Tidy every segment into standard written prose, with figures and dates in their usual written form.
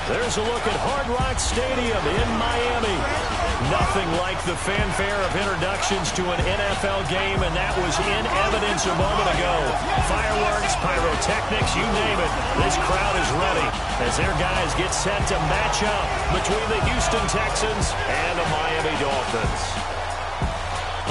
There's a look at Hard Rock Stadium in Miami. Nothing like the fanfare of introductions to an NFL game, and that was in evidence a moment ago. Fireworks, pyrotechnics, you name it. This crowd is ready as their guys get set to match up between the Houston Texans and the Miami Dolphins.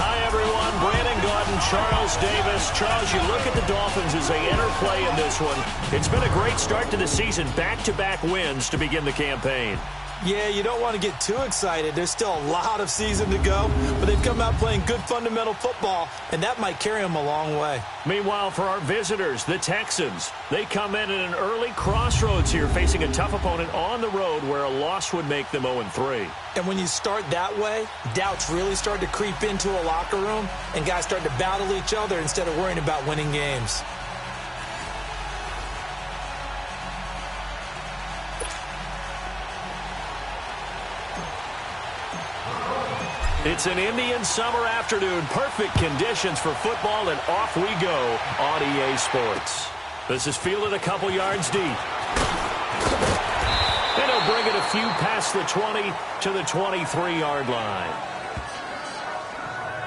Hi, everyone. Brandon Gaudin, Charles Davis. Charles, you look at the Dolphins as they interplay in this one. It's been a great start to the season. Back-to-back wins to begin the campaign. Yeah, you don't want to get too excited. There's still a lot of season to go, but they've come out playing good fundamental football, and that might carry them a long way. Meanwhile, for our visitors, the Texans, they come in at an early crossroads here, facing a tough opponent on the road where a loss would make them 0-3. And when you start that way, doubts really start to creep into a locker room, and guys start to battle each other instead of worrying about winning games. It's an Indian summer afternoon. Perfect conditions for football, and off we go on EA Sports. This is fielded a couple yards deep. And he'll bring it a few past the 20 to the 23-yard line.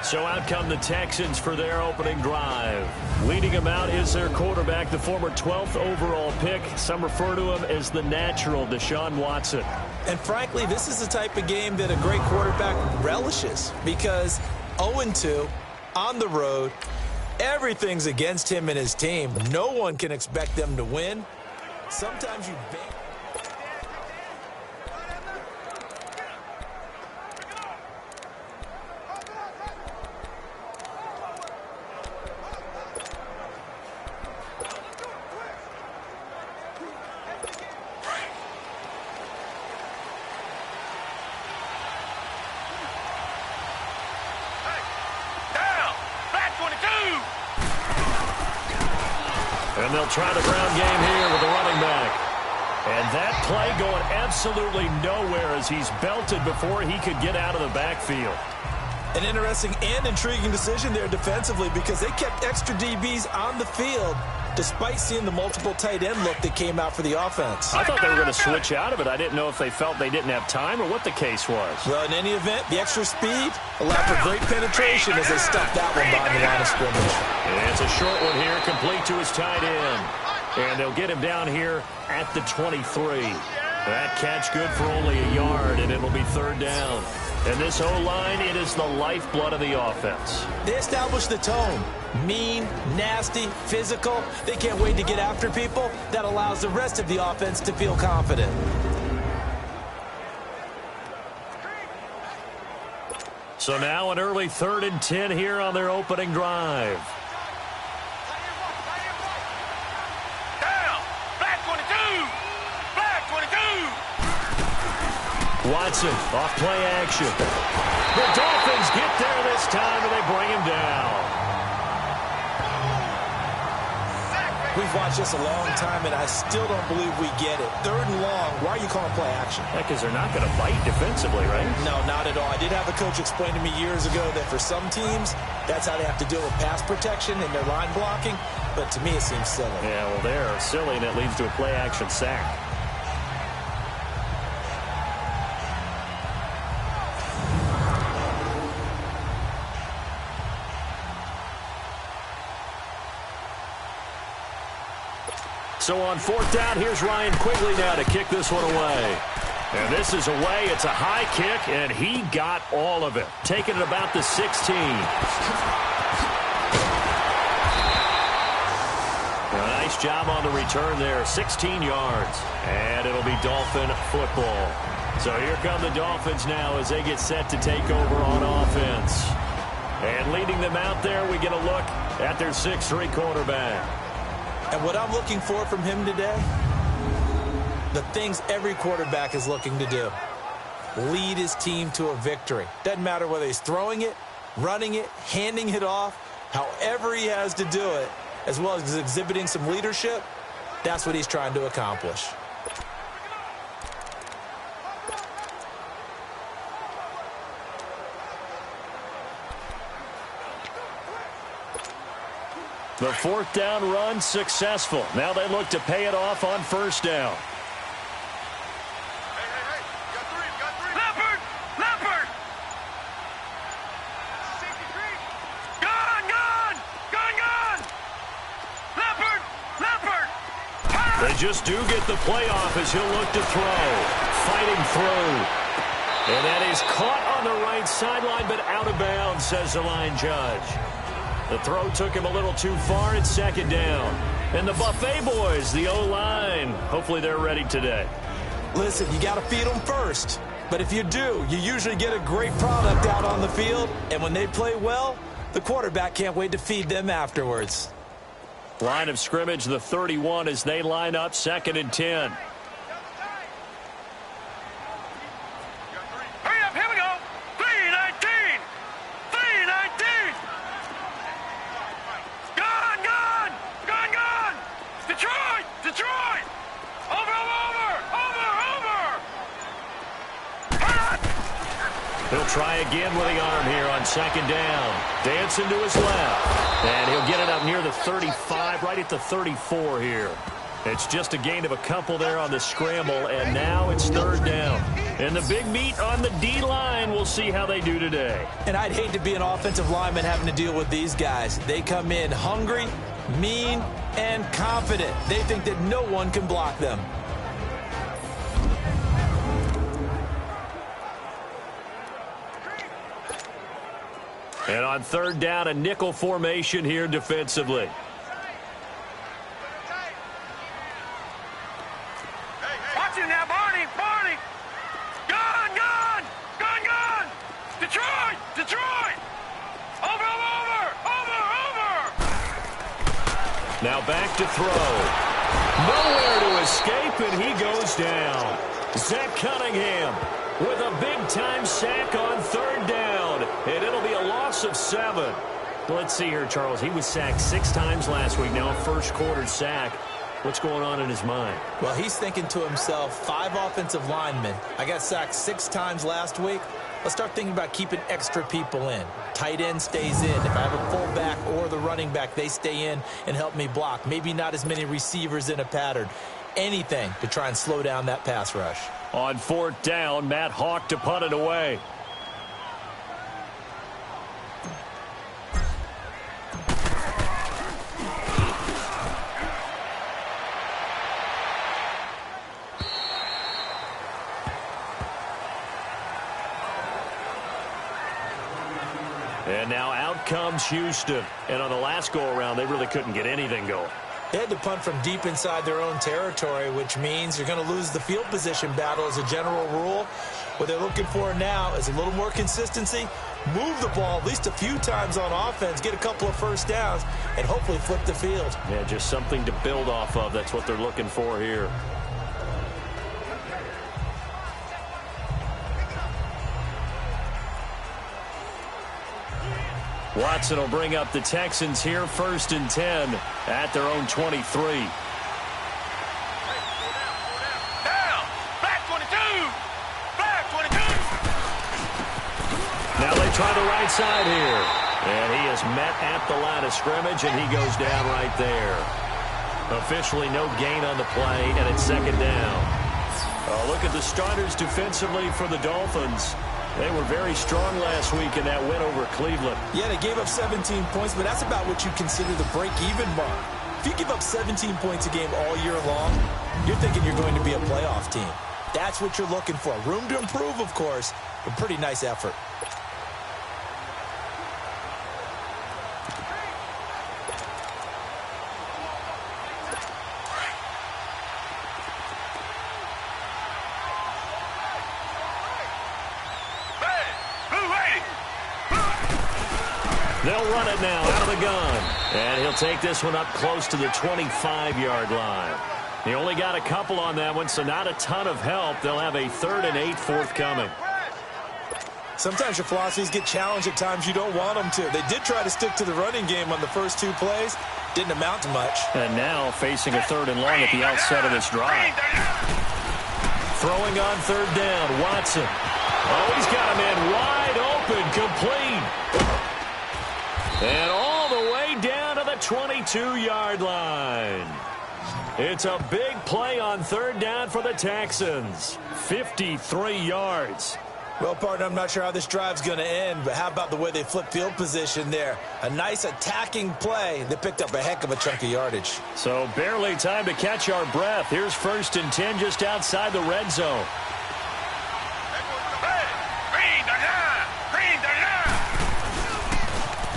So out come the Texans for their opening drive. Leading them out is their quarterback, the former 12th overall pick. Some refer to him as the natural, Deshaun Watson. And frankly, this is the type of game that a great quarterback relishes because 0-2 on the road, everything's against him and his team. No one can expect them to win. Sometimes you bank. And they'll try the ground game here with the running back. And that play going absolutely nowhere as he's belted before he could get out of the backfield. An interesting and intriguing decision there defensively because they kept extra DBs on the field despite seeing the multiple tight end look that came out for the offense. I thought they were going to switch out of it. I didn't know if they felt they didn't have time or what the case was. Well, in any event, the extra speed allowed for great penetration as they stuffed that one behind the line of scrimmage. And it's a short one here, complete to his tight end. And they'll get him down here at the 23. That catch good for only a yard, and it'll be third down. And this O-line, it is the lifeblood of the offense. They established the tone. Mean, nasty, physical. They can't wait to get after people. That allows the rest of the offense to feel confident. So now an early 3rd and 10 here on their opening drive. Down! Black 22! Black 22! Watson, off play action. The Dolphins get there this time, and they bring him down. We've watched this a long time, and I still don't believe we get it. 3rd and long. Why are you calling play action? Because they're not going to bite defensively, right? No, not at all. I did have a coach explain to me years ago that for some teams, that's how they have to deal with pass protection and their line blocking. But to me, it seems silly. Yeah, well, they're silly, and it leads to a play action sack. So on 4th down, here's Ryan Quigley now to kick this one away. And this is away. It's a high kick, and he got all of it. Taking it about the 16. A nice job on the return there. 16 yards. And it'll be Dolphin football. So here come the Dolphins now as they get set to take over on offense. And leading them out there, we get a look at their 6'3" quarterback. And what I'm looking for from him today, the things every quarterback is looking to do. Lead his team to a victory. Doesn't matter whether he's throwing it, running it, handing it off, however he has to do it, as well as exhibiting some leadership, that's what he's trying to accomplish. The 4th down run successful. Now they look to pay it off on 1st down. just do get the playoff as he'll look to throw. Fighting through. And that is caught on the right sideline, but out of bounds, says the line judge. The throw took him a little too far. It's second down. And the Buffet boys, the O-line, hopefully they're ready today. Listen, you got to feed them first. But if you do, you usually get a great product out on the field. And when they play well, the quarterback can't wait to feed them afterwards. Line of scrimmage, the 31, as they line up, 2nd and 10. Hurry up, here we go. 3-19. 3-19. Gone. Detroit. Over. He'll try again with the arm here on 2nd down. Dancing to his left. And he'll get it up near the 35, right at the 34 here. It's just a gain of a couple there on the scramble, and now it's 3rd down. And the big meat on the D-line, we'll see how they do today. And I'd hate to be an offensive lineman having to deal with these guys. They come in hungry, mean, and confident. They think that no one can block them. And on 3rd down, a nickel formation here defensively. Watch him now, Barney. Gone. Detroit. Over. Now back to throw. Nowhere to escape, and he goes down. Zach Cunningham with a big-time sack on 3rd down. And it'll be a loss of 7. Let's see here, Charles. He was sacked 6 times last week. Now a first-quarter sack. What's going on in his mind? Well, he's thinking to himself, 5 offensive linemen. I got sacked 6 times last week. Let's start thinking about keeping extra people in. Tight end stays in. If I have a fullback or the running back, they stay in and help me block. Maybe not as many receivers in a pattern. Anything to try and slow down that pass rush. On 4th down, Matt Hawk to punt it away. And now out comes Houston. And on the last go-around, they really couldn't get anything going. They had to punt from deep inside their own territory, which means you're going to lose the field position battle as a general rule. What they're looking for now is a little more consistency, move the ball at least a few times on offense, get a couple of first downs, and hopefully flip the field. Yeah, just something to build off of. That's what they're looking for here. Watson will bring up the Texans here, 1st and 10 at their own 23. Down. Back 22. Now they try the right side here. And he is met at the line of scrimmage, and he goes down right there. Officially no gain on the play, and it's 2nd down. Look at the starters defensively for the Dolphins. They were very strong last week in that win over Cleveland. Yeah, they gave up 17 points, but that's about what you consider the break-even mark. If you give up 17 points a game all year long, you're thinking you're going to be a playoff team. That's what you're looking for. Room to improve, of course, but pretty nice effort. They'll run it now out of the gun. And he'll take this one up close to the 25-yard line. He only got a couple on that one, so not a ton of help. They'll have a 3rd and 8 forthcoming. Sometimes your philosophies get challenged at times you don't want them to. They did try to stick to the running game on the first 2 plays. Didn't amount to much. And now facing a 3rd and long at the outset of this drive. Throwing on 3rd down, Watson. Oh, he's got a man wide open, complete. And all the way down to the 22-yard line. It's a big play on 3rd down for the Texans. 53 yards. Well, partner, I'm not sure how this drive's going to end, but how about the way they flip field position there? A nice attacking play. They picked up a heck of a chunk of yardage. So barely time to catch our breath. Here's 1st and 10 just outside the red zone.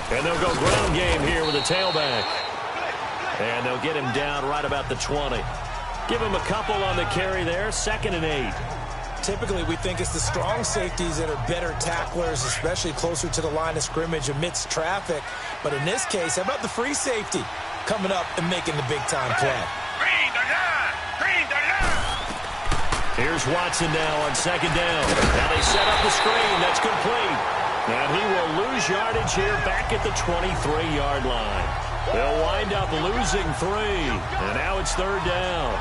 And they'll go ground game here with a tailback. And they'll get him down right about the 20. Give him a couple on the carry there. 2nd and 8. Typically, we think it's the strong safeties that are better tacklers, especially closer to the line of scrimmage amidst traffic. But in this case, how about the free safety coming up and making the big-time play? Here's Watson now on 2nd down. Now they set up the screen. That's complete. And he will lose yardage here back at the 23-yard line. They'll wind up losing 3. And now it's 3rd down.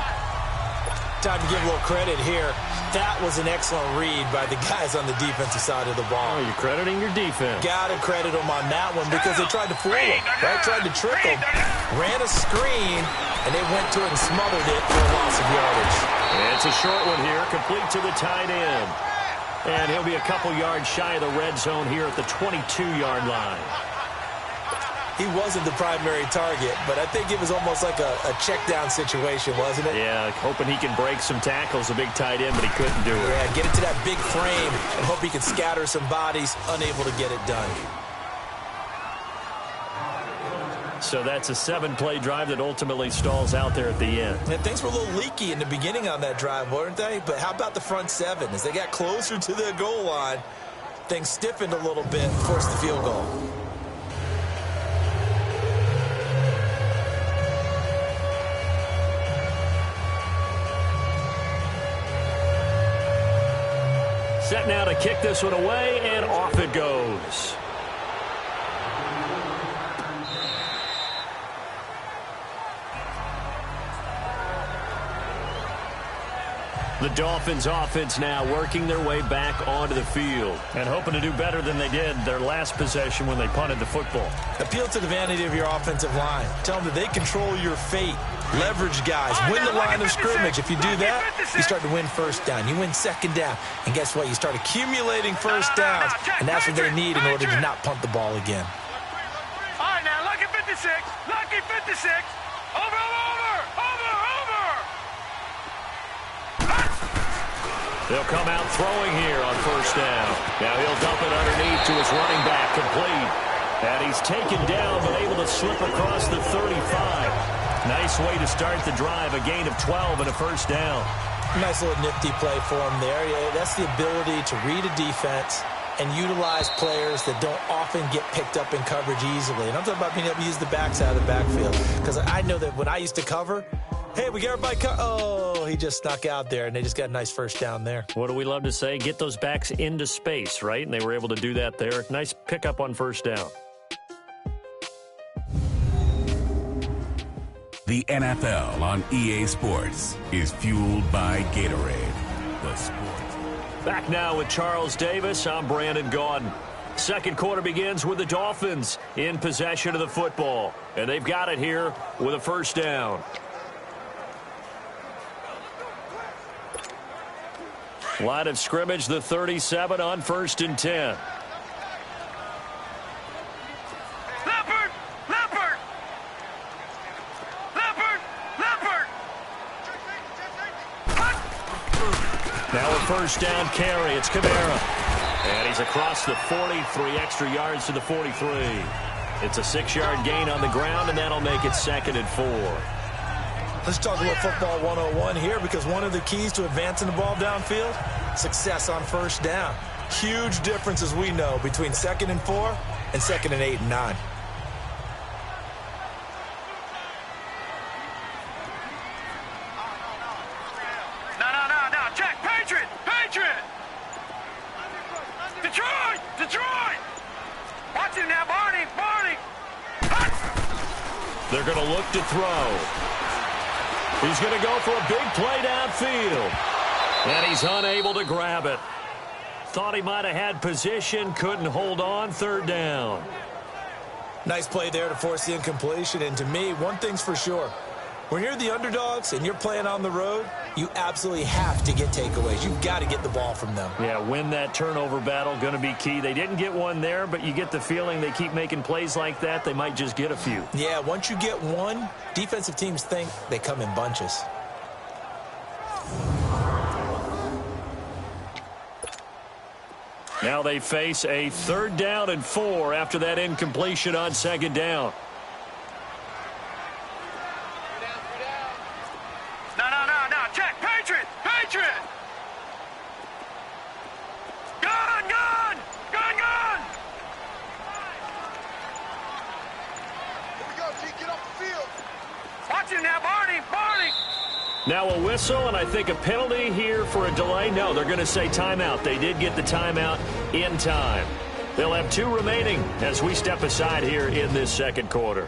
Time to give a little credit here. That was an excellent read by the guys on the defensive side of the ball. Oh, you're crediting your defense. Got to credit them on that one because they tried to fool him, right? Tried to trick him. Ran a screen, and they went to it and smothered it for a loss of yardage. And it's a short one here, complete to the tight end. And he'll be a couple yards shy of the red zone here at the 22-yard line. He wasn't the primary target, but I think it was almost like a check-down situation, wasn't it? Yeah, hoping he can break some tackles, a big tight end, but he couldn't do it. Yeah, get it to that big frame and hope he can scatter some bodies, unable to get it done. So that's a 7-play drive that ultimately stalls out there at the end. And things were a little leaky in the beginning on that drive, weren't they? But how about the front 7? As they got closer to the goal line, things stiffened a little bit, forced the field goal. Set now to kick this one away, and off it goes. The Dolphins offense now working their way back onto the field and hoping to do better than they did their last possession when they punted the football. Appeal to the vanity of your offensive line. Tell them that they control your fate. Leverage guys. Win the line of scrimmage. If you do that, you start to win 1st down. You win 2nd down. And guess what? You start accumulating 1st downs, and that's what they need in order to not punt the ball again. All right, now, lucky 56. Lucky 56. Over. They'll come out throwing here on 1st down. Now he'll dump it underneath to his running back, complete. And he's taken down, but able to slip across the 35. Nice way to start the drive, a gain of 12 and a 1st down. Nice little nifty play for him there. Yeah, that's the ability to read a defense and utilize players that don't often get picked up in coverage easily. And I'm talking about being able to use the backside of the backfield. Because I know that when I used to cover, hey, we got everybody oh, he just snuck out there, and they just got a nice 1st down there. What do we love to say? Get those backs into space, right? And they were able to do that there. Nice pickup on 1st down. The NFL on EA Sports is fueled by Gatorade, the sport. Back now with Charles Davis. I'm Brandon Gaudin. 2nd quarter begins with the Dolphins in possession of the football. And they've got it here with a 1st down. Line of scrimmage, the 37 on 1st and 10. Leopard! Now a 1st down carry. It's Kamara. And he's across the 40, 3 extra yards to the 43. It's a 6-yard gain on the ground, and that'll make it 2nd and 4. Let's talk a little football 101 here, because one of the keys to advancing the ball downfield, success on 1st down. Huge difference, as we know, between 2nd and 4 and 2nd and 8 and 9. No. Check. Patriot. Detroit. Watch him now, Barney. They're going to look to throw. He's going to go for a big play downfield. And he's unable to grab it. Thought he might have had position, couldn't hold on, 3rd down. Nice play there to force the incompletion. And to me, one thing's for sure. When you're the underdogs and you're playing on the road, you absolutely have to get takeaways. You've got to get the ball from them. Yeah, win that turnover battle, going to be key. They didn't get one there, but you get the feeling they keep making plays like that, they might just get a few. Yeah, once you get one, defensive teams think they come in bunches. Now they face a 3rd down and 4 after that incompletion on 2nd down. No. Check. Patriot. Gun. Here we go, T. Get off the field. Watch him now, Barney. Now a whistle, and I think a penalty here for a delay. No, they're going to say timeout. They did get the timeout in time. They'll have 2 remaining as we step aside here in this 2nd quarter.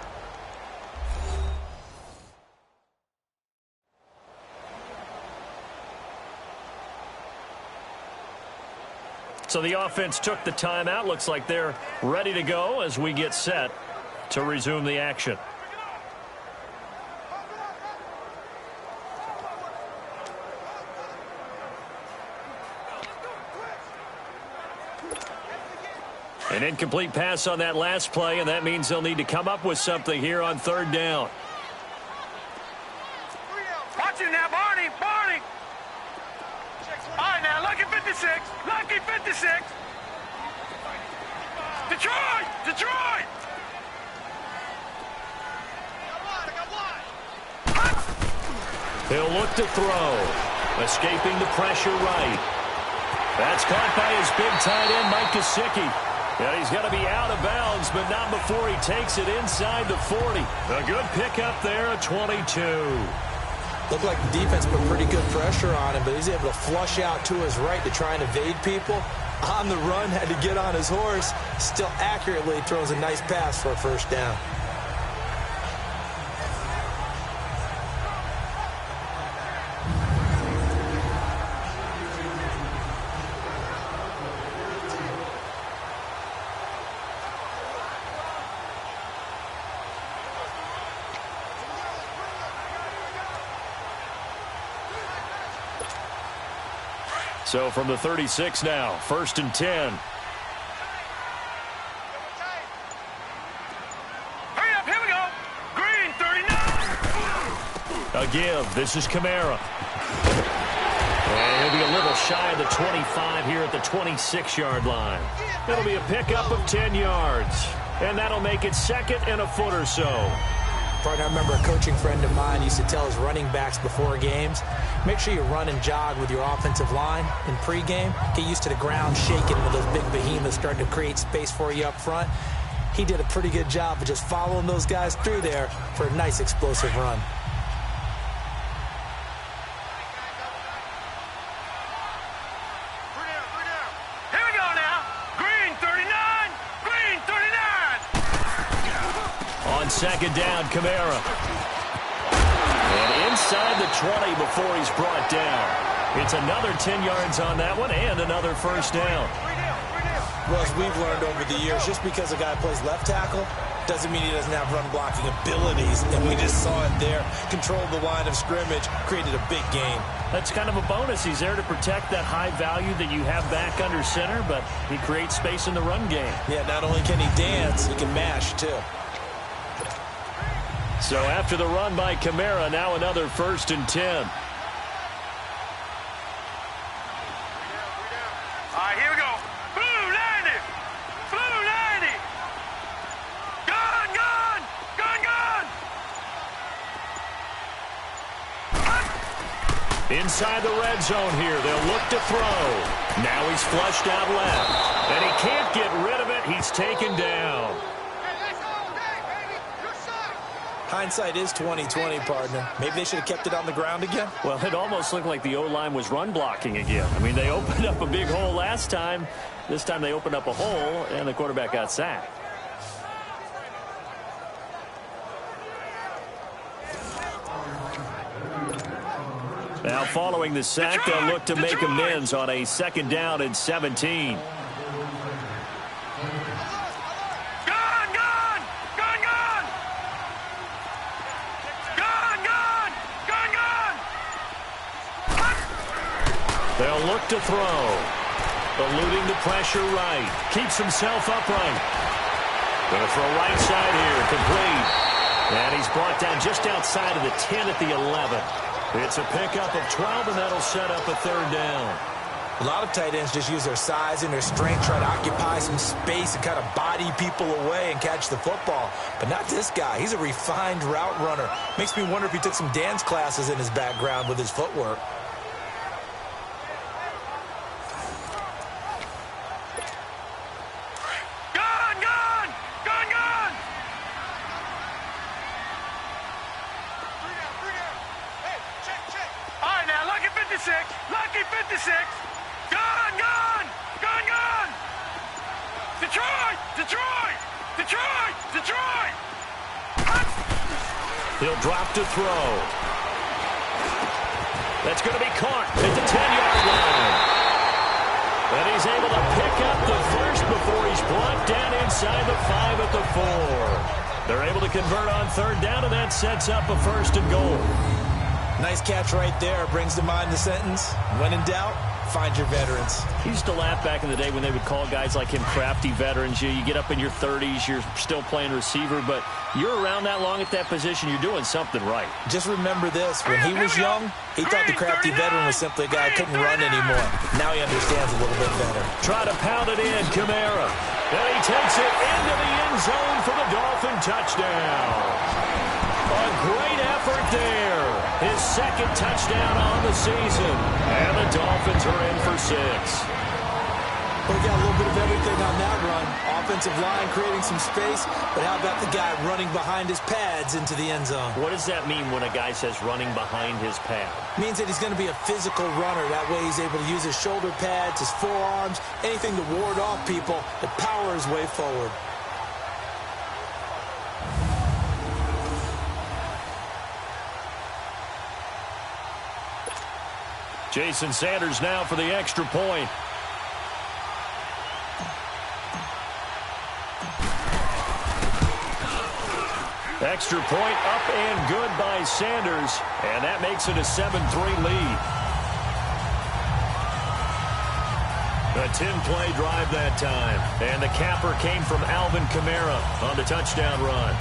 So the offense took the timeout. Looks like they're ready to go as we get set to resume the action. An incomplete pass on that last play, and that means they'll need to come up with something here on 3rd down. Watch him now, Barney. All right, now, lucky 56. Detroit. He'll look to throw. Escaping the pressure right. That's caught by his big tight end, Mike Gesicki. And he's going to be out of bounds, but not before he takes it inside the 40. A good pickup there at 22. Looked like the defense put pretty good pressure on him, but he's able to flush out to his right to try and evade people. On the run, had to get on his horse. Still accurately throws a nice pass for a 1st down. So from the 36 now, 1st and 10. Hurry up, here we go. Green, 39. A give. This is Kamara. And he'll be a little shy of the 25 here at the 26-yard line. It'll be a pickup of 10 yards. And that'll make it 2nd and a foot or so. Partner, I remember a coaching friend of mine used to tell his running backs before games, make sure you run and jog with your offensive line in pregame. Get used to the ground shaking when those big behemoths start to create space for you up front. He did a pretty good job of just following those guys through there for a nice explosive run. Here we go now. Green, 39. Green, 39. On 2nd down, Kamara. And inside the 20 before he's brought down. It's another 10 yards on that one and another 1st down. Well, as we've learned over the years, just because a guy plays left tackle doesn't mean he doesn't have run blocking abilities. And we just saw it there. Controlled the line of scrimmage, created a big gain. That's kind of a bonus. He's there to protect that high value that you have back under center, but he creates space in the run game. Yeah, not only can he dance, he can mash too. So after the run by Kamara, now another 1st and 10. All right, here we go. Blue 90. Blue 90. Gun. Inside the red zone here, they'll look to throw. Now he's flushed out left. And he can't get rid of it. He's taken down. Hindsight is 20/20, partner. Maybe they should have kept it on the ground again. Well, it almost looked like the O-line was run blocking again. I mean, they opened up a big hole last time. This time they opened up a hole, and the quarterback got sacked. Now, following the sack, they'll look to make amends on a 2nd down and 17. Gun. look to throw. Eluding the pressure right. Keeps himself upright. Going to throw right side here. Complete. And he's brought down just outside of the 10 at the 11. It's a pickup of 12, and that'll set up a third down. A lot of tight ends just use their size and their strength, try to occupy some space and kind of body people away and catch the football. But not this guy. He's a refined route runner. Makes me wonder if he took some dance classes in his background with his footwork. Lucky 56. Gone. Detroit. He'll drop to throw. That's going to be caught at the 10-yard line. And he's able to pick up the first before he's brought down inside the 5 at the 4. They're able to convert on third down, and that sets up a first and goal. Nice catch right there. Brings to mind the sentence, when in doubt, find your veterans. He used to laugh back in the day when they would call guys like him crafty veterans. You get up in your 30s, you're still playing receiver, but you're around that long at that position, you're doing something right. Just remember this. When he was young, he thought the crafty veteran was simply a guy who couldn't run anymore. Now he understands a little bit better. Try to pound it in, Kamara. And he takes it into the end zone for the Dolphin touchdown. A great effort there. His second touchdown on the season. And the Dolphins are in for 6. Well, we got a little bit of everything on that run. Offensive line creating some space, but how about the guy running behind his pads into the end zone? What does that mean when a guy says running behind his pad? Means that he's going to be a physical runner. That way he's able to use his shoulder pads, his forearms, anything to ward off people to power his way forward. Jason Sanders now for the extra point. Extra point up and good by Sanders, and that makes it a 7-3 lead. A 10-play drive that time, and the capper came from Alvin Kamara on the touchdown run.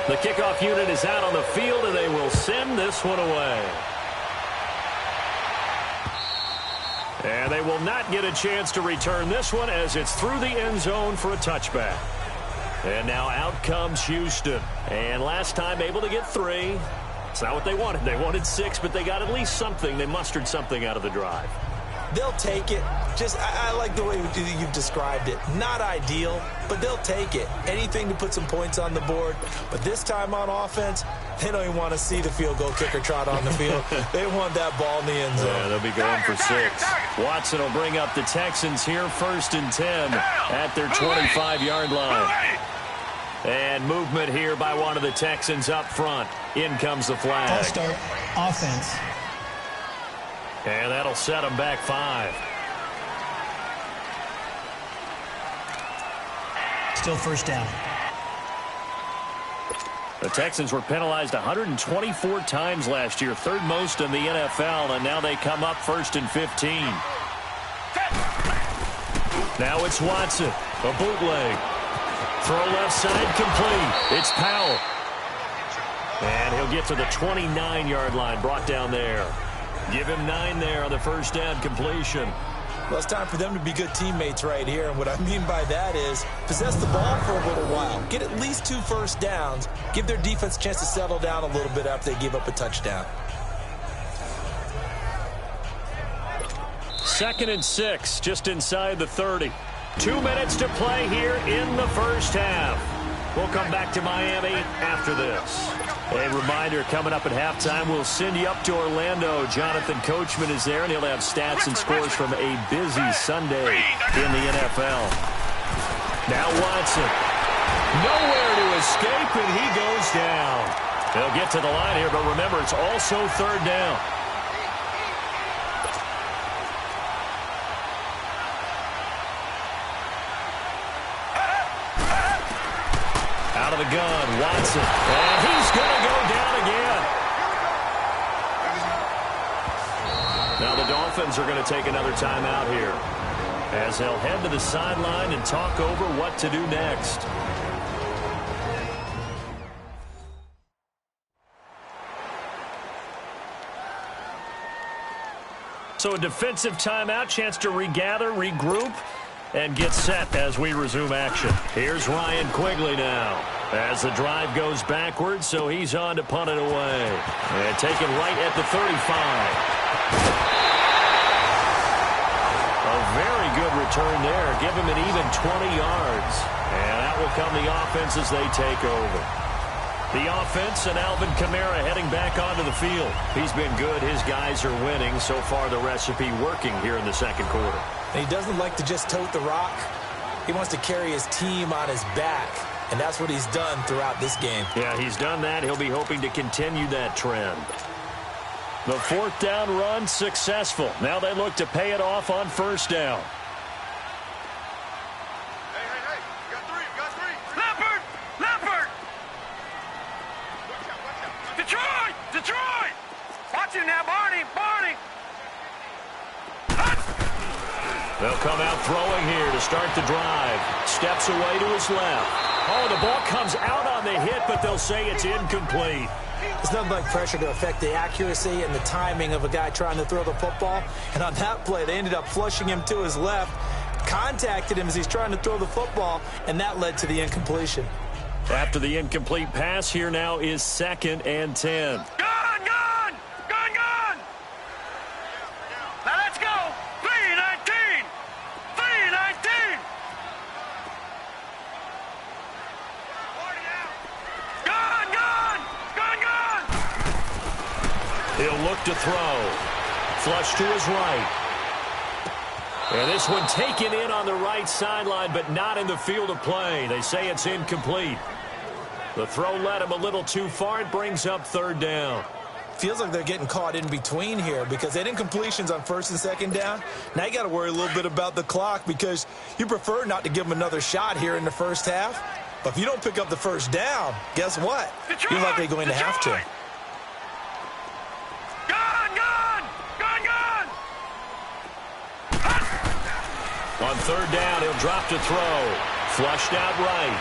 The kickoff unit is out on the field, and they will send this one away. And they will not get a chance to return this one as it's through the end zone for a touchback. And now out comes Houston. And last time able to get 3. It's not what they wanted. They wanted 6, but they got at least something. They mustered something out of the drive. They'll take it. I like the way you've described it. Not ideal, but they'll take it. Anything to put some points on the board. But this time on offense, they don't even want to see the field goal kicker trot on the field. They want that ball in the end zone. Yeah, they'll be going for 6. Watson will bring up the Texans here, 1st and 10 at their 25-yard line. And movement here by one of the Texans up front. In comes the flag. False start, offense. And that'll set them back 5. Still first down. The Texans were penalized 124 times last year, 3rd most in the NFL, and now they come up 1st and 15. Now it's Watson, a bootleg. Throw left side complete. It's Powell. And he'll get to the 29-yard line, brought down there. Give him 9 there on the first down completion. Well, it's time for them to be good teammates right here. And what I mean by that is possess the ball for a little while. Get at least 2 first downs. Give their defense a chance to settle down a little bit after they give up a touchdown. 2nd and 6, just inside the 30. 2 minutes to play here in the first half. We'll come back to Miami after this. A reminder, coming up at halftime, we'll send you up to Orlando. Jonathan Coachman is there, and he'll have stats and scores from a busy Sunday in the NFL. Now Watson. Nowhere to They'll get to the line here, but remember, it's also third down. Out of the gun, Watson. And he's going to go down again. Now the Dolphins are going to take another timeout here, as they'll head to the sideline and talk over what to do next. So a defensive timeout, chance to regather, regroup, and get set as we resume action. Here's Ryan Quigley now, as the drive goes backwards, so he's on to punt it away. And taken right at the 35. A very good return there. Give him an even 20 yards. And that will come the offense as they take over. The offense and Alvin Kamara heading back onto the field. He's been good. His guys are winning. So far, the recipe working here in the second quarter. And he doesn't like to just tote the rock. He wants to carry his team on his back. And that's what he's done throughout this game. Yeah, he's done that. He'll be hoping to continue that trend. The fourth down run successful. Now they look to pay it off on first down. Hey, you got three. Leopard! Leopard! Watch out. Detroit! Watch him now, Barney! They'll come out throwing here to start the drive. Steps away to his left. Oh, the ball comes out on the hit, but they'll say it's incomplete. It's nothing like pressure to affect the accuracy and the timing of a guy trying to throw the football. And on that play, they ended up flushing him to his left, contacted him as he's trying to throw the football, and that led to the incompletion. After the incomplete pass, here now is 2nd and 10. Gone! Now let's go! 3-19! Gone! He'll look to throw. Flush to his right. And this one taken in on the right sideline, but not in the field of play. They say it's incomplete. The throw led him a little too far. It brings up third down. Feels like they're getting caught in between here because they had incompletions on first and second down. Now you got to worry a little bit about the clock because you prefer not to give them another shot here in the first half. But if you don't pick up the first down, guess what? You're likely going to have to. Gone! On third down, he'll drop to throw. Flushed out right.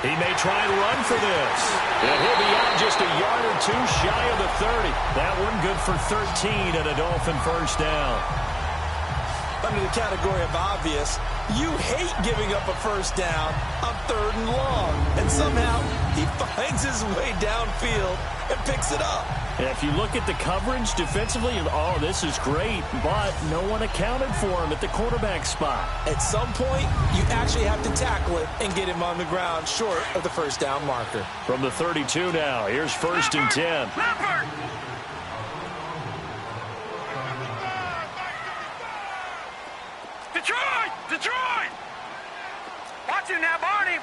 He may try and run for this. And he'll be out just a yard or two shy of the 30. That one good for 13 and a Dolphin first down. Under the category of obvious, you hate giving up a first down on 3rd and long. And somehow he finds his way downfield and picks it up. And if you look at the coverage defensively, oh, this is great, but no one accounted for him at the quarterback spot. At some point, you actually have to tackle it and get him on the ground short of the first down marker. From the 32 now, here's 1st and 10. Leopard! Detroit! Watch him now, Barney!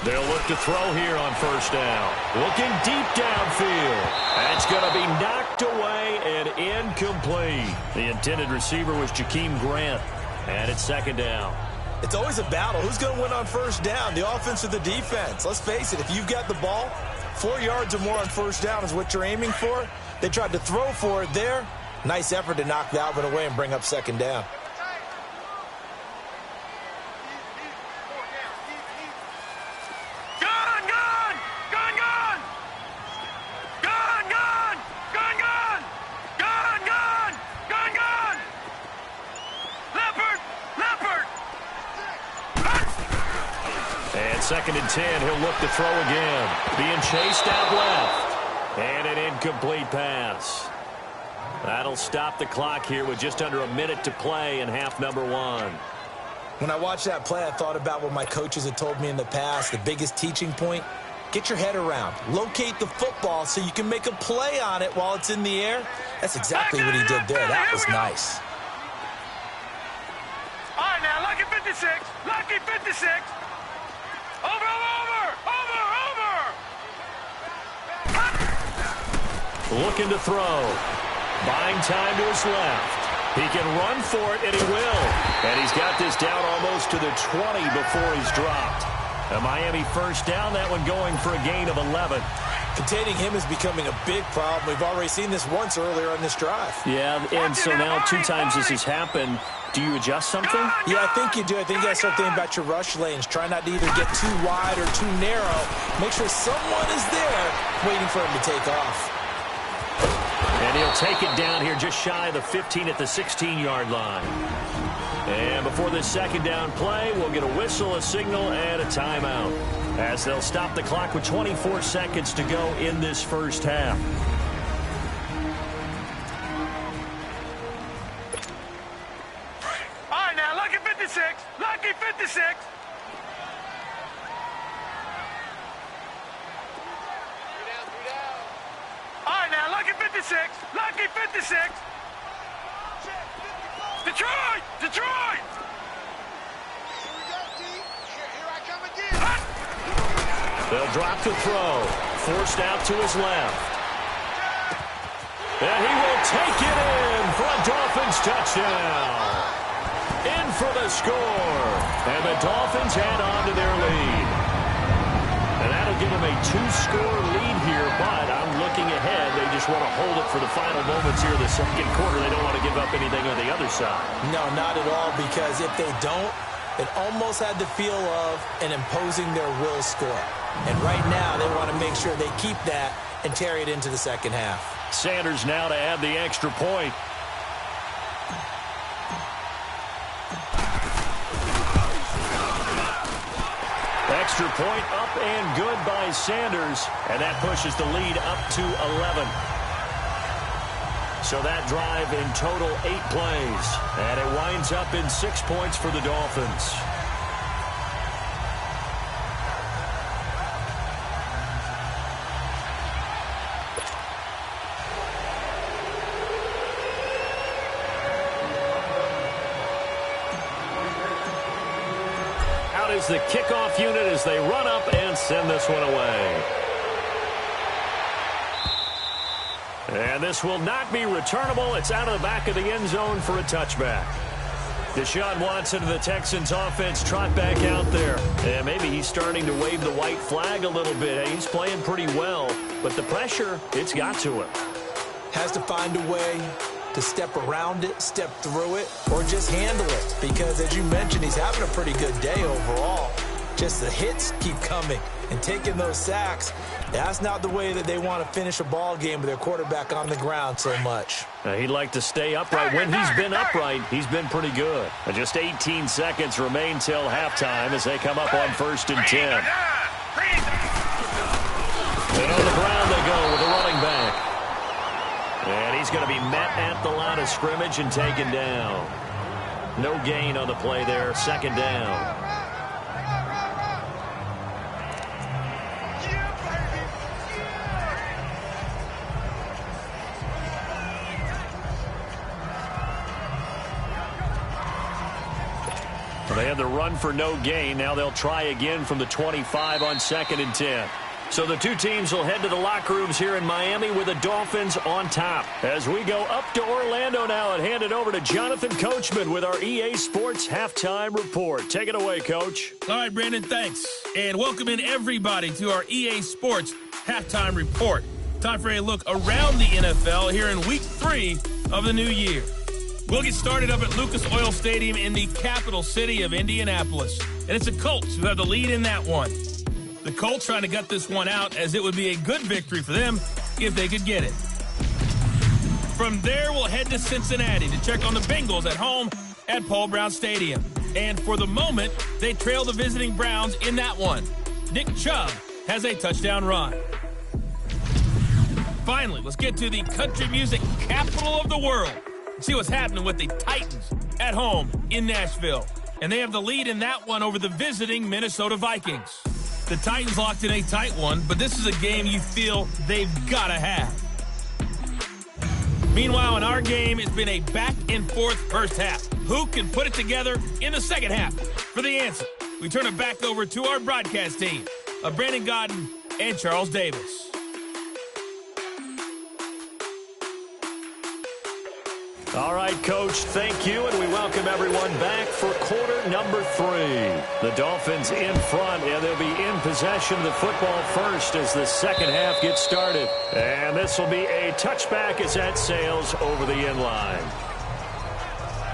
They'll look to throw here on first down. Looking deep downfield. That's going to be knocked away and incomplete. The intended receiver was Jakeem Grant. And it's 2nd down. It's always a battle. Who's going to win on first down, the offense or the defense? Let's face it, if you've got the ball, 4 yards or more on first down is what you're aiming for. They tried to throw for it there. Nice effort to knock that one away and bring up 2nd down. Leopard! 2nd and 10. He'll look to throw again. Being chased out left. And an incomplete pass. That'll stop the clock here with just under a minute to play in half number 1. When I watched that play, I thought about what my coaches had told me in the past. The biggest teaching point, get your head around. Locate the football so you can make a play on it while it's in the air. That's exactly what he did there. That was nice. All right, now, lucky 56. Looking to throw. Buying time to his left. He can run for it, and he will. And he's got this down almost to the 20 before he's dropped. A Miami first down, that one going for a gain of 11. Containing him is becoming a big problem. We've already seen this once earlier on this drive. Yeah, and so now 2 times this has happened. Do you adjust something? Yeah, I think you do. I think you got to start thinking about your rush lanes. Try not to either get too wide or too narrow. Make sure someone is there waiting for him to take off. And he'll take it down here just shy of the 15 at the 16-yard line. And before this second down play, we'll get a whistle, a signal, and a timeout, as they'll stop the clock with 24 seconds to go in this first half. All right, now, lucky 56. Lucky 56. All right, now, lucky 56. Lucky 56. Detroit! Detroit! Here we go, D. Here I come again. They'll drop to throw. Forced out to his left. And he will take it in for a Dolphins touchdown. In for the score. And the Dolphins add on to their lead. And that'll give them a 2-score lead here, but I'm looking ahead. They just want to hold it for the final moments here of the second quarter. They don't want to give up anything on the other side. No, not at all, because if they don't, it almost had the feel of an imposing their will score. And right now, they want to make sure they keep that and carry it into the second half. Sanders now to add the extra point. Extra point up and good by Sanders, and that pushes the lead up to 11. So that drive in total 8 plays, and it winds up in 6 points for the Dolphins. Out is the kickoff unit as they run up and send this one away. And this will not be returnable. It's out of the back of the end zone for a touchback. Deshaun Watson of the Texans offense trot back out there. And maybe he's starting to wave the white flag a little bit. He's playing pretty well, but the pressure, it's got to him. Has to find a way to step around it, step through it, or just handle it. Because as you mentioned, he's having a pretty good day overall. Just the hits keep coming and taking those sacks. That's not the way that they want to finish a ball game with their quarterback on the ground so much. He'd like to stay upright. When he's been upright, he's been pretty good. Just 18 seconds remain till halftime as they come up on 1st and 10. And on the ground they go with a running back. And he's going to be met at the line of scrimmage and taken down. No gain on the play there. 2nd down. They had the run for no gain. Now they'll try again from the 25 on 2nd and 10. So the two teams will head to the locker rooms here in Miami with the Dolphins on top. As we go up to Orlando now and hand it over to Jonathan Coachman with our EA Sports Halftime Report. Take it away, Coach. All right, Brandon, thanks. And welcome in everybody to our EA Sports Halftime Report. Time for a look around the NFL here in Week 3 of the new year. We'll get started up at Lucas Oil Stadium in the capital city of Indianapolis. And it's the Colts who have the lead in that one. The Colts trying to gut this one out, as it would be a good victory for them if they could get it. From there, we'll head to Cincinnati to check on the Bengals at home at Paul Brown Stadium. And for the moment, they trail the visiting Browns in that one. Nick Chubb has a touchdown run. Finally, let's get to the country music capital of the world. See what's happening with the Titans at home in Nashville. And they have the lead in that one over the visiting Minnesota Vikings. The Titans locked in a tight one, but this is a game you feel they've got to have. Meanwhile, in our game, it's been a back-and-forth first half. Who can put it together in the second half? For the answer, we turn it back over to our broadcast team of Brandon Godden and Charles Davis. All right, Coach, thank you, and we welcome everyone back for quarter number 3. The Dolphins in front, and they'll be in possession of the football first as the second half gets started. And this will be a touchback as that sails over the end line.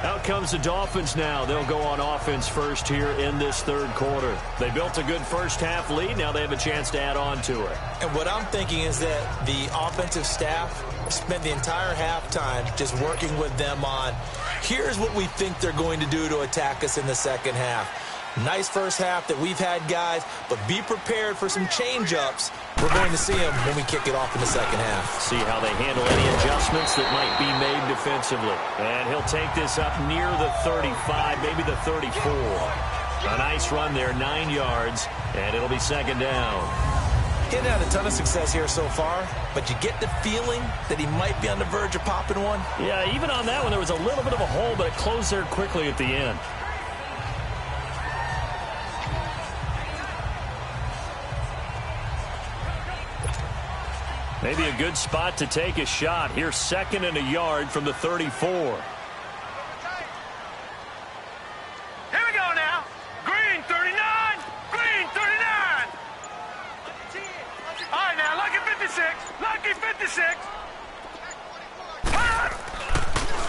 Out comes the Dolphins now. They'll go on offense first here in this third quarter. They built a good first half lead. Now they have a chance to add on to it. And what I'm thinking is that the offensive staff spent the entire halftime just working with them on, here's what we think they're going to do to attack us in the second half. Nice first half that we've had, guys, but be prepared for some change-ups. We're going to see them when we kick it off in the second half. See how they handle any adjustments that might be made defensively. And he'll take this up near the 35, maybe the 34. A nice run there, 9 yards, and it'll be second down. He's had a ton of success here so far, but you get the feeling that he might be on the verge of popping one. Yeah, even on that one, there was a little bit of a hole, but it closed there quickly at the end. Maybe a good spot to take a shot. Here's second and a yard from the 34. Here we go now. Green 39. Green 39. All right, now, lucky 56. Lucky 56.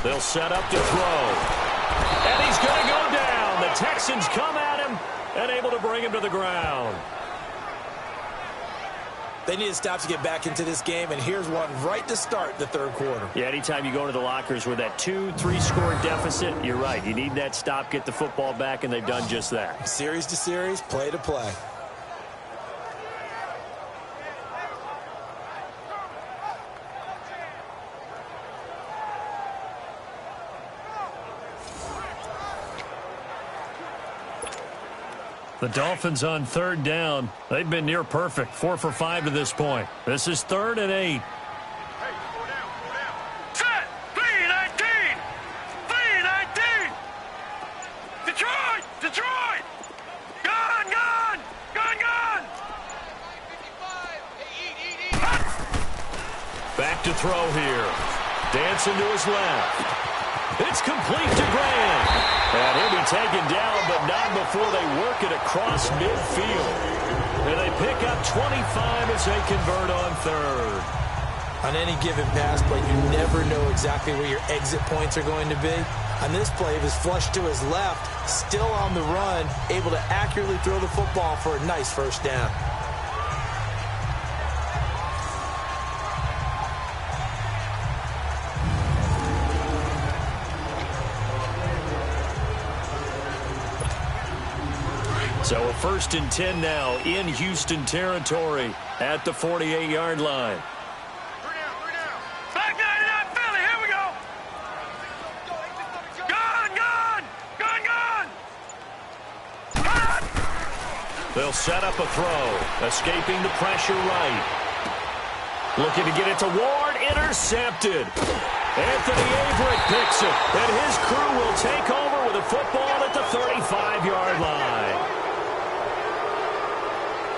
They'll set up to throw. And he's going to go down. The Texans come at him and able to bring him to the ground. They need to stop to get back into this game, and here's one right to start the third quarter. Yeah, anytime you go into the lockers with that 2-3 score deficit, you're right. You need that stop, get the football back, and they've done just that. Series to series, play to play. The Dolphins on third down. They've been near perfect, 4 for 5 to this point. This is 3rd and 8. Set. 3-19. 3-19. Detroit. Detroit. Gone. Gone. Gone. Gone. Back to throw here. Dancing to his left. It's complete to Graham. And he'll be taken down, but not before they work it across midfield. And they pick up 25 as they convert on third. On any given pass play, you never know exactly where your exit points are going to be. On this play, it was flushed to his left, still on the run, able to accurately throw the football for a nice first down. So a 1st and 10 now in Houston territory at the 48-yard line. Back 99 Philly. Here we go. Gone. Gone. Gone. Gone. They'll set up a throw. Escaping the pressure right. Looking to get it to Ward. Intercepted. Anthony Averett picks it. And his crew will take over with a football at the 35-yard line.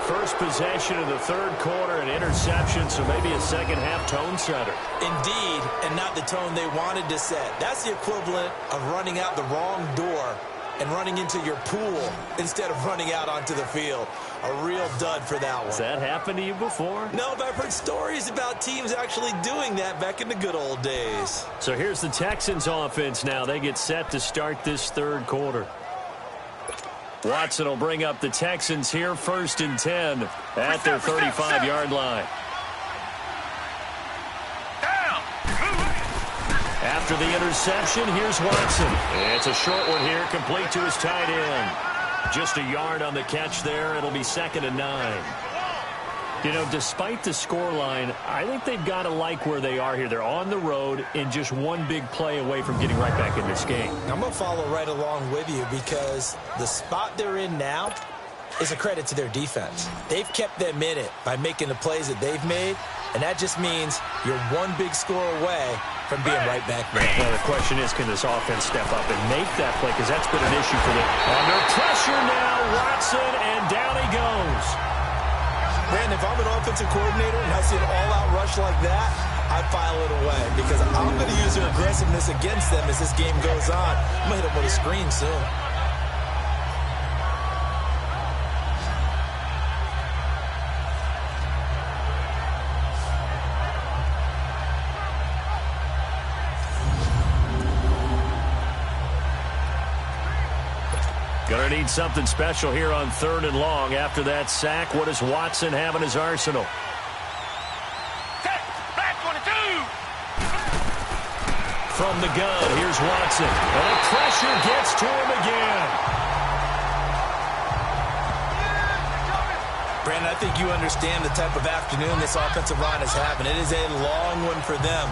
First possession of the third quarter, an interception, so maybe a second-half tone setter. Indeed, and not the tone they wanted to set. That's the equivalent of running out the wrong door and running into your pool instead of running out onto the field. A real dud for that one. Has that happened to you before? No, but I've heard stories about teams actually doing that back in the good old days. So here's the Texans offense now. They get set to start this third quarter. Watson will bring up the Texans here, 1st and 10 at their 35-yard line. After the interception, here's Watson. It's a short one here, complete to his tight end. Just a yard on the catch there. It'll be 2nd and 9. You know, despite the scoreline, I think they've got to like where they are here. They're on the road and just one big play away from getting right back in this game. I'm going to follow right along with you because the spot they're in now is a credit to their defense. They've kept them in it by making the plays that they've made, and that just means you're one big score away from being right back there. Well, the question is, can this offense step up and make that play? Because that's been an issue for them. Under pressure now, Watson Brandon, if I'm an offensive coordinator and I see an all-out rush like that, I file it away because I'm going to use their aggressiveness against them as this game goes on. I'm going to hit them with a screen soon. Gonna need something special here on 3rd and long. After that sack, what does Watson have in his arsenal? Black 22. From the gun, here's Watson. And the pressure gets to him again. Brandon, I think you understand the type of afternoon this offensive line is having. It is a long one for them.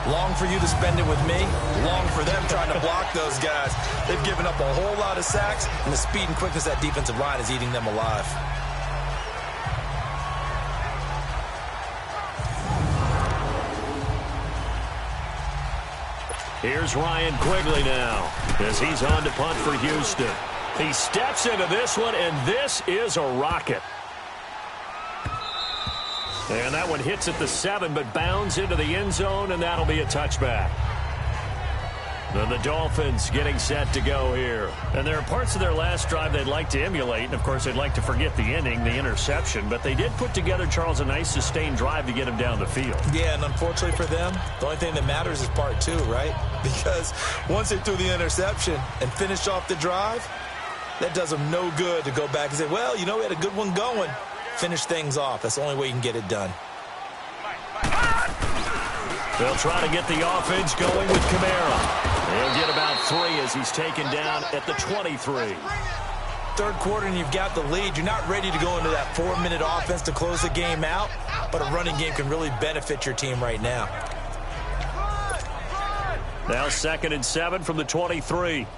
Long for you to spend it with me. Long for them trying to block those guys. They've given up a whole lot of sacks, and the speed and quickness of that defensive line is eating them alive. Here's Ryan Quigley now as he's on to punt for Houston. He steps into this one, and this is a rocket. And that one hits at the 7, but bounds into the end zone, and that'll be a touchback. Then the Dolphins getting set to go here. And there are parts of their last drive they'd like to emulate, and of course they'd like to forget the inning, the interception, but they did put together, Charles, a nice sustained drive to get him down the field. Yeah, and unfortunately for them, the only thing that matters is part 2, right? Because once they threw the interception and finished off the drive, that does them no good to go back and say, well, you know, we had a good one going. Finish things off. That's the only way you can get it done. They'll try to get the offense going with Kamara. They'll get about 3 as he's taken down at the 23. Third quarter and you've got the lead. You're not ready to go into that 4-minute offense to close the game out, but a running game can really benefit your team right now. Now 2nd and 7 from the 23.